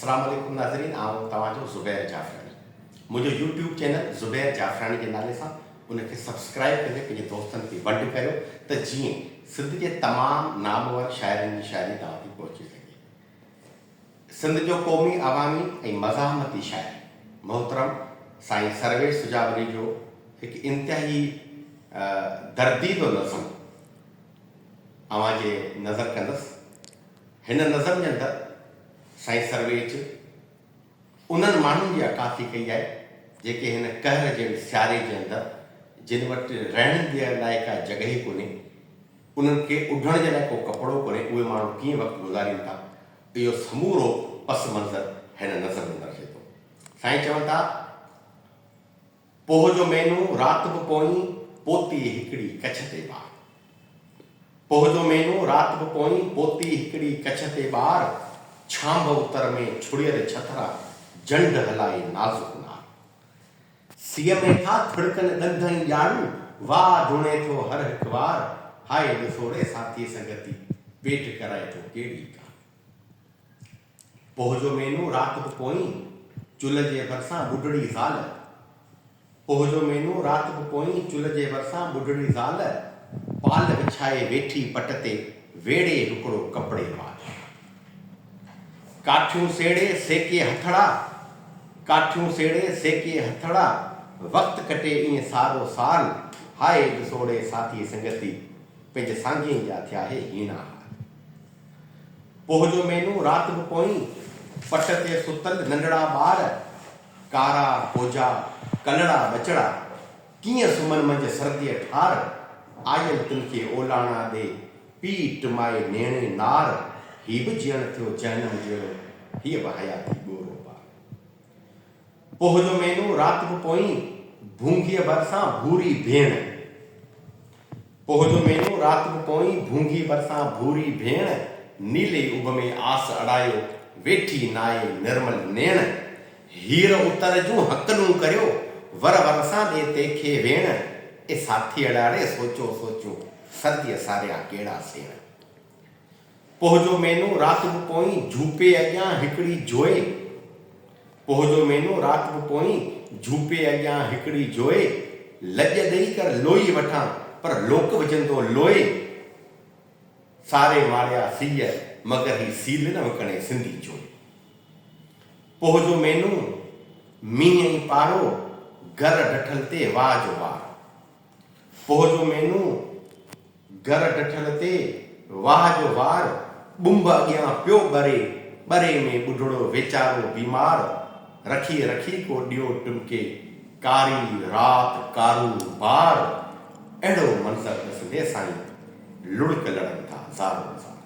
अस्सलाम वालेकुम नाज़रीन, आऊं तव्हांजो ज़ुबैर जाफ़रानी। मुंहिंजो यूट्यूब चैनल ज़ुबैर जाफ़रानी जे नाले सां उनखे सब्सक्राइब करे पंहिंजे दोस्तनि खे वंड करियो त जीअं सिंध जे तमामु नामवर शाइरनि जी शाइरी तव्हां ताईं पहुची सघे। सिंध जो क़ौमी अवामी ऐं मज़ाहमती शाइर मोहतरम साईं सर्वेश सुजावरी जो हिकु इंतिहाई दर्दीदो नज़म अवां जे नज़र कंदसि। हिन नज़म जे अंदरि साईं सर्वेश उन्हनि माण्हुनि जी अकासी कई आहे जेके हिन कहर जे सियारे जे अंदरि जिन वटि रहण जे लाइ का जॻहि कोन्हे, उन्हनि खे उढण जे लाइ को कपिड़ो कोन्हे, उहे माण्हू कीअं वक़्तु गुज़ारीनि था, इहो समूरो पस मंज़र हिन नज़र में रखे थो। साईं चवनि था, पोइ जो मैनू राति बि पोई पोती हिकिड़ी कच्छ ते ॿार, पोइ जो मैनू राति बि पोई पोती हिकिड़ी कच्छ ते ॿार, छांब उतर में छुड़ियल छथरा जंड हलाए नाज़ुक नार, सीअ में था थिड़कन ॾंदनि ॼाणू वाह धुणे थो हर हिकु वार, हाय ॾिसोड़े साथी संगति पेट कराए थो कहिड़ी का। पोइ जो मैनू राति बि पोई चुल्ह जे भरिसां ॿुढड़ी ज़ाल, पोइ जो मैनू राति बि पोई चुल्ह जे भरिसां ॿुढड़ी ज़ाल, पाल विछाए वेठी पट ते वेड़े हिकिड़ो कपिड़े वाल, काठियूं सेड़े सेके हथड़ा, काठियूं सेड़े सेके हथड़ा, वक़्तु कटे ईअं सारो साल, हाय ॾिसोड़े साथी संगति पंहिंजे सांघे जा थिया हे हीना हाल। पोइ जो मैनू राति बि पोई पट ते सुतल नंढड़ा ॿार, कारा कोजा कलड़ा बचड़ा, कीअं सुमन मंझि सर्दीअ ठार, आयल तिनखे ओलाणा ॾे पीट माए नेणे नार, ही बि जीअण थियो जहनम जहिड़ो, हीअ बि हयाती ॻोरो पार। पोइ जो मैनू राति बि पोई भूंगीअ भरिसां भूरी भेण, पोइ जो मैनू राति बि पोई भूंगी भरिसां भूरी भेण, नीले उभ में आस अड़ायो वेठी नाए निर्मल नेण, हीर उतर जूं हकलूं करियो वर वर सां ॾे तंहिंखे वेण, ए साथी अड़ाड़े सोचो सोचूं सर्दीअ सारिया कहिड़ा सेण। पोइ जो मैनू राति बि पोई झूपे अॻियां हिकिड़ी जोए, पोइ जो मैनू राति बि पोई झूपे अॻियां हिकिड़ी जोए, लॼ ॾेई कर लोई वठां पर लोक विझंदो लोए, सारे मारिया सीअ मगर ही सील न विकणे सिंधी जोए। पोइ जो मैनू मींहं ई पारो घर ॾठल ते वाह जो वार, पोइ जो मैनू घर ॾठल ते वाह जो वार, ॿुंभ अॻियां पियो ॿरे, ॿरे में ॿुढड़ो वेचारो बीमार, रखी रखी को ॾियो टुमके कारी राति कारू बार, अहिड़ो मंज़र ॾिसंदे साईं लुड़क लड़नि था ज़ारो ज़ार।